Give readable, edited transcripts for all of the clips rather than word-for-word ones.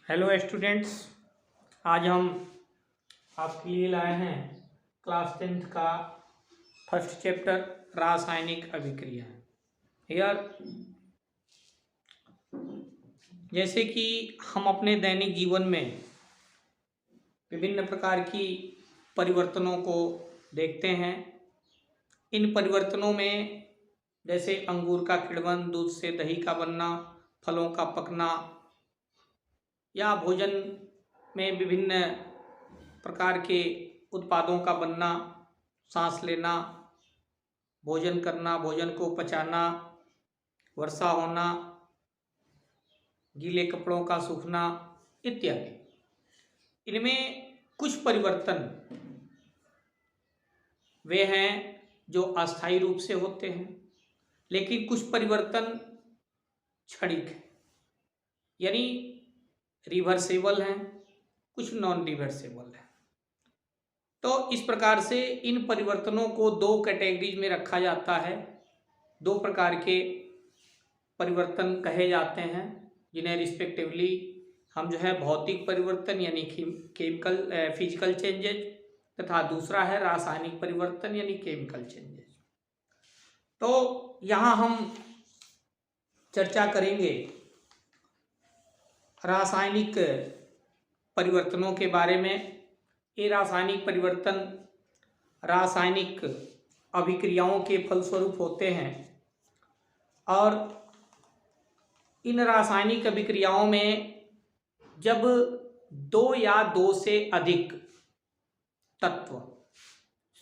Hello students, आज हम आपके लिए लाए हैं क्लास 10th का फर्स्ट चैप्टर रासायनिक अभिक्रिया। यार, जैसे कि हम अपने दैनिक जीवन में विभिन्न प्रकार की परिवर्तनों को देखते हैं। इन परिवर्तनों में जैसे अंगूर का किण्वन, दूध से दही का बनना, फलों का पकना या भोजन में विभिन्न प्रकार के उत्पादों का बनना, सांस लेना, भोजन करना, भोजन को पचाना, वर्षा होना, गीले कपड़ों का सूखना इत्यादि। इनमें कुछ परिवर्तन वे हैं जो अस्थायी रूप से होते हैं, लेकिन कुछ परिवर्तन क्षणिक है, यानी रिवर्सेबल हैं, कुछ नॉन रिवर्सेबल है। तो इस प्रकार से इन परिवर्तनों को दो कैटेगरीज में रखा जाता है। दो प्रकार के परिवर्तन कहे जाते हैं, जिन्हें रिस्पेक्टिवली हम भौतिक परिवर्तन यानी केमिकल फिजिकल चेंजेज, तथा दूसरा है रासायनिक परिवर्तन यानी केमिकल चेंजेज। तो यहाँ हम चर्चा करेंगे रासायनिक परिवर्तनों के बारे में। ये रासायनिक परिवर्तन रासायनिक अभिक्रियाओं के फलस्वरूप होते हैं और इन रासायनिक अभिक्रियाओं में जब दो या दो से अधिक तत्व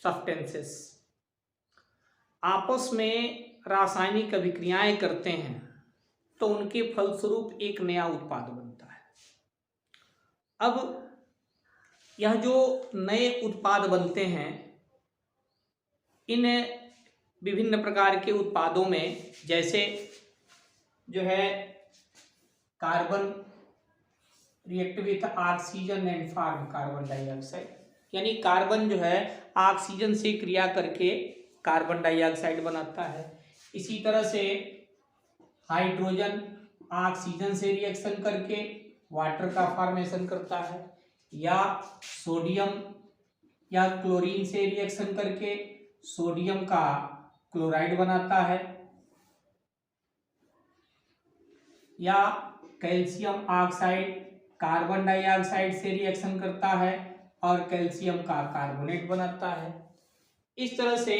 सब्सटेंसेस आपस में रासायनिक अभिक्रियाएं करते हैं तो उनके फलस्वरूप एक नया उत्पाद बनता है। अब यह जो नए उत्पाद बनते हैं, इन विभिन्न प्रकार के उत्पादों में जैसे carbon react with oxygen and form carbon dioxide, यानी कार्बन ऑक्सीजन से क्रिया करके कार्बन डाइऑक्साइड बनाता है। इसी तरह से हाइड्रोजन ऑक्सीजन से रिएक्शन करके वाटर का फॉर्मेशन करता है, या सोडियम या क्लोरीन से रिएक्शन करके सोडियम का क्लोराइड बनाता है, या कैल्शियम ऑक्साइड कार्बन डाइऑक्साइड से रिएक्शन करता है और कैल्शियम का कार्बोनेट बनाता है। इस तरह से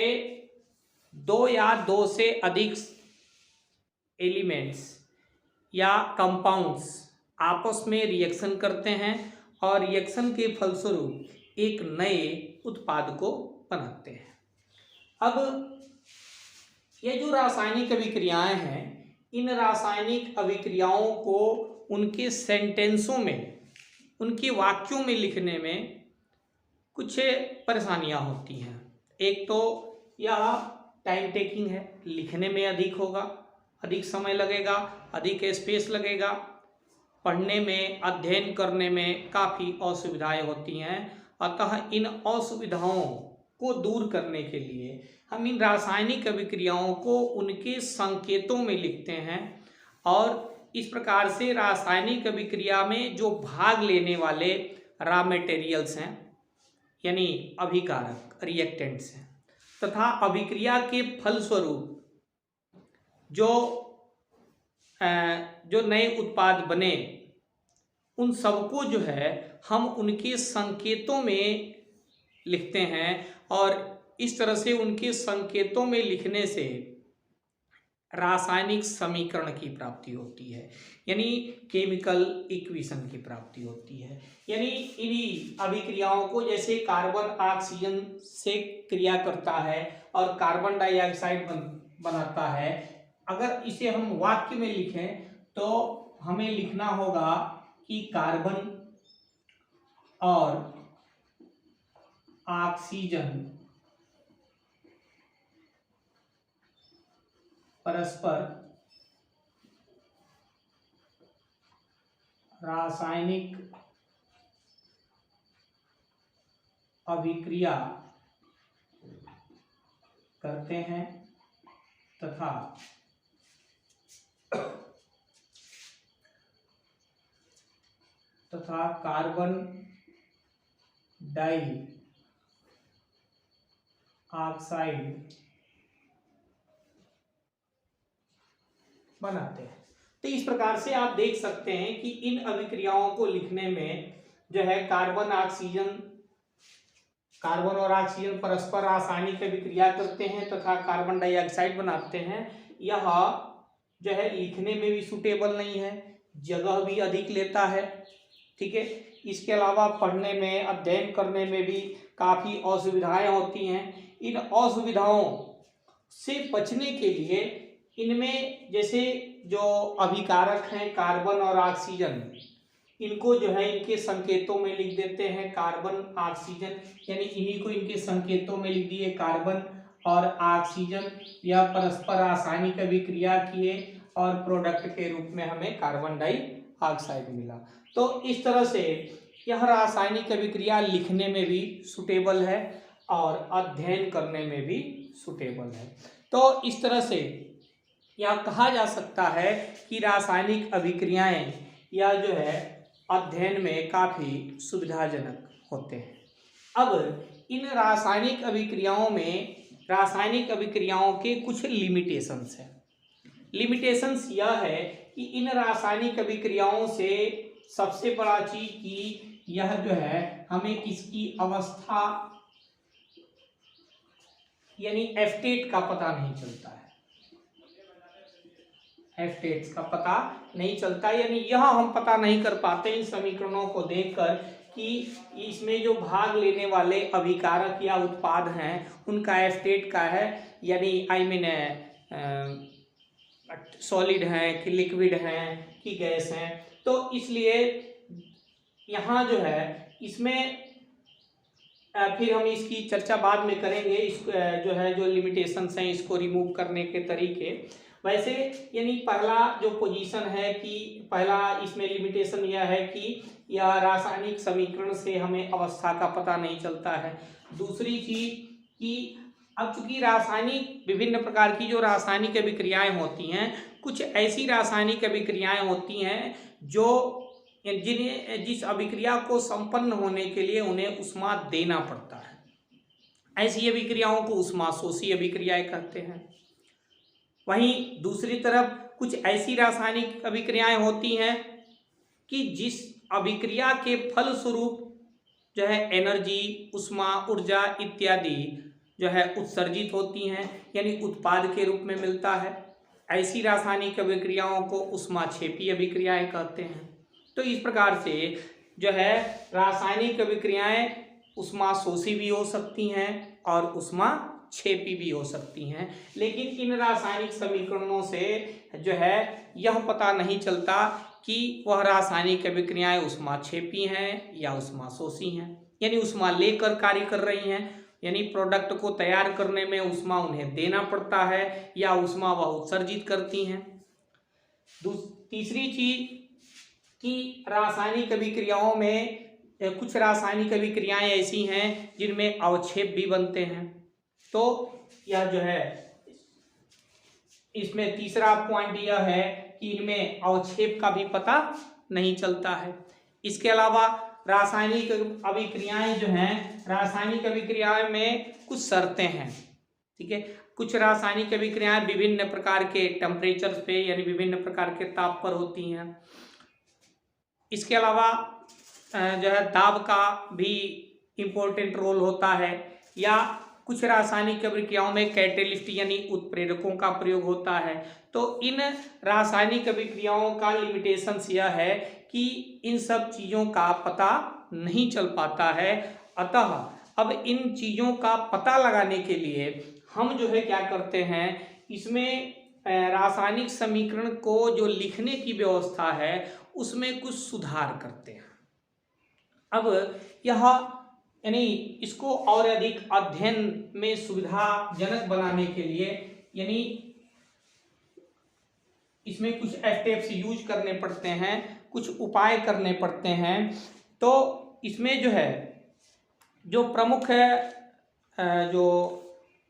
दो या दो से अधिक एलिमेंट्स या कंपाउंड्स आपस में रिएक्शन करते हैं और रिएक्शन के फलस्वरूप एक नए उत्पाद को बनाते हैं। अब ये जो रासायनिक अभिक्रियाएं हैं, इन रासायनिक अभिक्रियाओं को उनके सेंटेंसों में, उनके वाक्यों में लिखने में कुछ परेशानियां होती हैं। एक तो यह टाइम टेकिंग है, लिखने में अधिक होगा, अधिक समय लगेगा, अधिक स्पेस लगेगा, पढ़ने में अध्ययन करने में काफ़ी असुविधाएं होती हैं। अतः इन असुविधाओं को दूर करने के लिए हम इन रासायनिक अभिक्रियाओं को उनके संकेतों में लिखते हैं और इस प्रकार से रासायनिक अभिक्रिया में जो भाग लेने वाले रॉ मटेरियल्स हैं यानी अभिकारक रिएक्टेंट्स हैं, तथा अभिक्रिया के फलस्वरूप जो नए उत्पाद बने, उन सबको हम उनके संकेतों में लिखते हैं और इस तरह से उनके संकेतों में लिखने से रासायनिक समीकरण की प्राप्ति होती है, यानी केमिकल इक्वेशन की प्राप्ति होती है। यानी इन्हीं अभिक्रियाओं को, जैसे कार्बन ऑक्सीजन से क्रिया करता है और कार्बन डाइऑक्साइड बनाता है, अगर इसे हम वाक्य में लिखें तो हमें लिखना होगा कि कार्बन और ऑक्सीजन परस्पर रासायनिक अभिक्रिया करते हैं तथा कार्बन डाई ऑक्साइड बनाते हैं। तो इस प्रकार से आप देख सकते हैं कि इन अभिक्रियाओं को लिखने में जो है कार्बन और ऑक्सीजन परस्पर रासायनिक अभिक्रिया करते हैं तथा कार्बन डाइऑक्साइड बनाते हैं। यह जो है लिखने में भी सूटेबल नहीं है, जगह भी अधिक लेता है। ठीक है, इसके अलावा पढ़ने में, अध्ययन करने में भी काफ़ी असुविधाएं होती हैं। इन असुविधाओं से बचने के लिए इनमें जैसे जो अभिकारक हैं कार्बन और ऑक्सीजन, इनको जो है इनके संकेतों में लिख देते हैं कार्बन ऑक्सीजन, यानी इन्हीं को इनके संकेतों में लिख दिए कार्बन और ऑक्सीजन। यह परस्पर रासायनिक अभिक्रिया किए और प्रोडक्ट के रूप में हमें कार्बन डाइऑक्साइड मिला। तो इस तरह से यह रासायनिक अभिक्रिया लिखने में भी सुटेबल है और अध्ययन करने में भी सुटेबल है। तो इस तरह से यह कहा जा सकता है कि रासायनिक अभिक्रियाएं यह जो है अध्ययन में काफ़ी सुविधाजनक होते हैं। अब इन रासायनिक अभिक्रियाओं के कुछ लिमिटेशंस हैं। लिमिटेशंस यह है कि इन रासायनिक अभिक्रियाओं से सबसे बड़ा चीज कि यह जो है हमें इसकी अवस्था यानी एस्टेट का पता नहीं चलता है। एस्टेट्स का पता नहीं चलता, यानी यह हम पता नहीं कर पाते इन समीकरणों को देखकर कि इसमें जो भाग लेने वाले अभिकारक या उत्पाद हैं उनका एस्टेट का है, यानी सॉलिड हैं कि लिक्विड हैं कि गैस हैं। तो इसलिए यहाँ जो है इसमें फिर हम इसकी चर्चा बाद में करेंगे, इस जो है जो लिमिटेशंस हैं इसको रिमूव करने के तरीके। वैसे यानी पहला जो पोजीशन है कि पहला इसमें लिमिटेशन यह है कि यह रासायनिक समीकरण से हमें अवस्था का पता नहीं चलता है। दूसरी चीज कि अब चूंकि रासायनिक विभिन्न प्रकार की जो रासायनिक अभिक्रियाएं होती हैं, कुछ ऐसी रासायनिक अभिक्रियाएं होती हैं जो जिस अभिक्रिया को संपन्न होने के लिए उन्हें ऊष्मा देना पड़ता है। ऐसी अभिक्रियाओं को ऊष्माशोषी अभिक्रियाएं कहते हैं। वहीं दूसरी तरफ कुछ ऐसी रासायनिक अभिक्रियाएं होती हैं कि जिस अभिक्रिया के फलस्वरूप जो है एनर्जी, ऊष्मा, ऊर्जा इत्यादि जो है उत्सर्जित होती हैं, यानी उत्पाद के रूप में मिलता है। ऐसी रासायनिक अभिक्रियाओं को ऊष्माक्षेपी अभिक्रियाएं कहते हैं। तो इस प्रकार से जो है रासायनिक अभिक्रियाएं ऊष्माशोषी भी हो सकती हैं और ऊष्माक्षेपी भी हो सकती हैं, लेकिन इन रासायनिक समीकरणों से जो है यह पता नहीं चलता कि वह रासायनिक अभिक्रियाएं ऊष्माक्षेपी हैं या ऊष्माशोषी हैं, यानी ऊष्मा लेकर कार्य कर रही हैं, यानी प्रोडक्ट को तैयार करने में ऊष्मा उन्हें देना पड़ता है या ऊष्मा वह उत्सर्जित करती हैं। तीसरी चीज कि रासायनिक अभिक्रियाओं में कुछ रासायनिक अभिक्रियाएं ऐसी हैं जिनमें अवक्षेप भी बनते हैं। तो यह जो है इसमें तीसरा पॉइंट यह है कि इनमें अवक्षेप का भी पता नहीं चलता है। इसके अलावा रासायनिक अभिक्रियाएं जो हैं, रासायनिक अभिक्रियाएं में कुछ शर्तें हैं। ठीक है, कुछ रासायनिक अभिक्रियाएं विभिन्न प्रकार के टेम्परेचर पे यानी विभिन्न प्रकार के ताप पर होती हैं। इसके अलावा जो है दाब का भी इम्पोर्टेंट रोल होता है, या कुछ रासायनिक अभिक्रियाओं में कैटेलिस्ट यानी उत्प्रेरकों का प्रयोग होता है। तो इन रासायनिक अभिक्रियाओं का लिमिटेशंस यह है कि इन सब चीज़ों का पता नहीं चल पाता है। अतः अब इन चीज़ों का पता लगाने के लिए हम जो है क्या करते हैं, इसमें रासायनिक समीकरण को जो लिखने की व्यवस्था है उसमें कुछ सुधार करते हैं। अब यह यानी इसको और अधिक अध्ययन में सुविधाजनक बनाने के लिए यानी इसमें कुछ स्टेप्स यूज करने पड़ते हैं, कुछ उपाय करने पड़ते हैं। तो इसमें जो है जो प्रमुख जो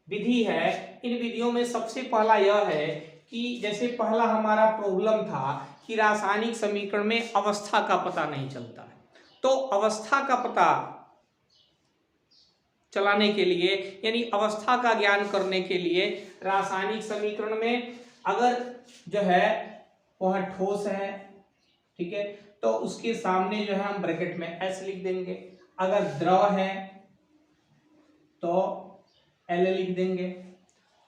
विधि है, इन विधियों में सबसे पहला यह है कि जैसे पहला हमारा प्रॉब्लम था कि रासायनिक समीकरण में अवस्था का पता नहीं चलता है, तो अवस्था का पता चलाने के लिए यानी अवस्था का ज्ञान करने के लिए रासायनिक समीकरण में अगर जो है वह ठोस है, ठीक है, तो उसके सामने जो है हम ब्रैकेट में S लिख देंगे। अगर द्रव है तो L लिख देंगे,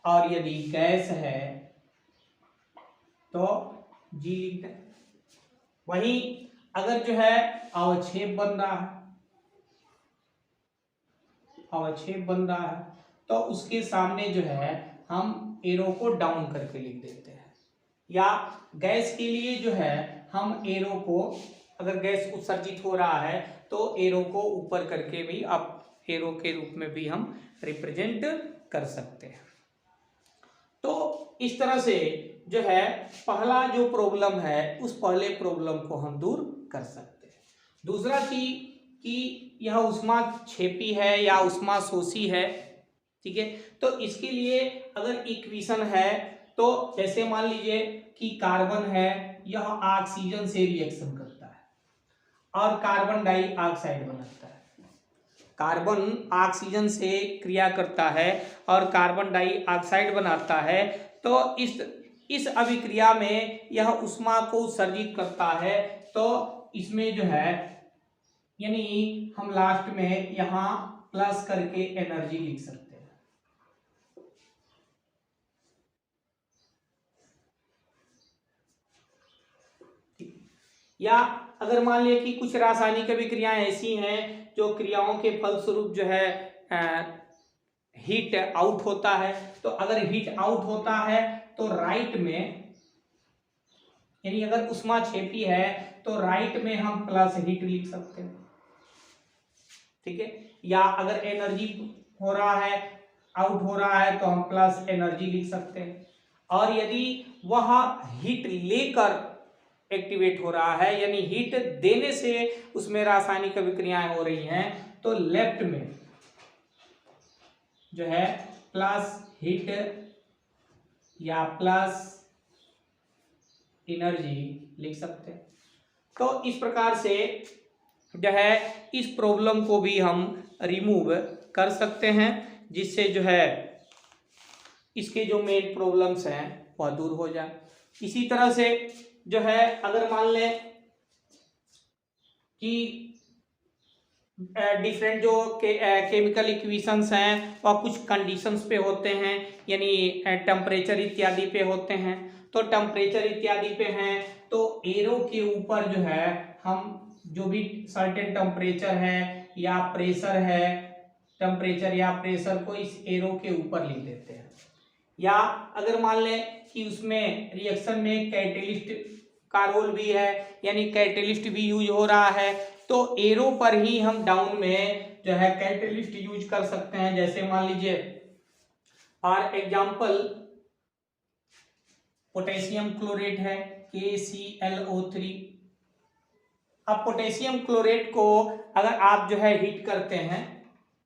और यदि गैस है तो G लिख देंगे। वहीं अगर जो है अवक्षेप बन रहा है, अवक्षेप बन रहा है, तो उसके सामने जो है हम एरो को डाउन करके लिख देते हैं। या गैस के लिए जो है हम एरो को, अगर गैस उत्सर्जित हो रहा है तो एरो को ऊपर करके भी आप एरो के रूप में भी हम रिप्रेजेंट कर सकते हैं। तो इस तरह से जो है पहला जो प्रॉब्लम है उस पहले प्रॉब्लम को हम दूर कर सकते हैं। दूसरा चीज कि यह उष्मा क्षेपी है या उष्मा शोषी है, ठीक है, तो इसके लिए अगर इक्वेशन है तो जैसे मान लीजिए कि कार्बन है, यह ऑक्सीजन से रिएक्शन करता है और कार्बन डाइऑक्साइड बनाता है। कार्बन ऑक्सीजन से क्रिया करता है और कार्बन डाइऑक्साइड बनाता है, तो इस अभिक्रिया में यह उष्मा को उत्सर्जित करता है। तो इसमें जो है यानी हम लास्ट में यहां प्लस करके एनर्जी लिख सकते हैं। या अगर मान लिया कि कुछ रासायनिक अभिक्रियाएं ऐसी हैं जो क्रियाओं के फलस्वरूप जो है हीट आउट होता है, तो अगर हीट आउट होता है तो राइट में यानी अगर उष्मा क्षेपी है तो राइट में हम प्लस हीट लिख सकते हैं, ठीक है। या अगर एनर्जी हो रहा है, आउट हो रहा है, तो हम प्लस एनर्जी लिख सकते हैं। और यदि वह हीट लेकर एक्टिवेट हो रहा है यानी हीट देने से उसमें रासायनिक अभिक्रियाएं हो रही हैं, तो लेफ्ट में जो है प्लस हीट या प्लस एनर्जी लिख सकते हैं। तो इस प्रकार से जो है इस प्रॉब्लम को भी हम रिमूव कर सकते हैं, जिससे जो है इसके जो मेन प्रॉब्लम्स हैं वह दूर हो जाए। इसी तरह से जो है अगर मान लें कि डिफरेंट जो केमिकल इक्वेशंस हैं वह कुछ कंडीशंस पे होते हैं, यानी टेम्परेचर इत्यादि पे होते हैं। तो टेम्परेचर इत्यादि पे हैं तो एरो के ऊपर जो है हम जो भी सर्टेन टेम्परेचर है या प्रेशर है, टेम्परेचर या प्रेशर को इस एरो के ऊपर लिख देते हैं। या अगर मान लें कि उसमें रिएक्शन में कैटेलिस्ट का रोल भी है, यानी कैटेलिस्ट भी यूज हो रहा है, तो एरो पर ही हम डाउन में जो है कैटेलिस्ट यूज कर सकते हैं। जैसे मान लीजिए फॉर एग्जाम्पल पोटेशियम क्लोरेट है KClO3। अब पोटेशियम क्लोरेट को अगर आप जो है हीट करते हैं,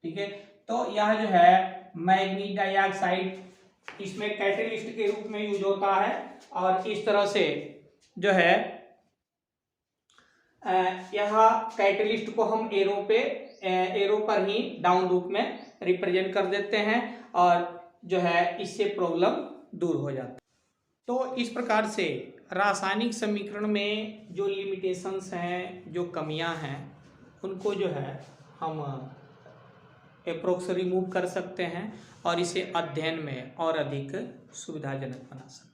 ठीक है, तो यह जो है मैग्नीज डाइऑक्साइड इसमें कैटेलिस्ट के रूप में यूज होता है। और इस तरह से जो है यह कैटेलिस्ट को हम एरो पर ही डाउन रूप में रिप्रेजेंट कर देते हैं और जो है इससे प्रॉब्लम दूर हो जाता है। तो इस प्रकार से रासायनिक समीकरण में जो लिमिटेशंस हैं, जो कमियां हैं, उनको जो है हम अप्रोक्स रिमूव कर सकते हैं और इसे अध्ययन में और अधिक सुविधाजनक बना सकते हैं।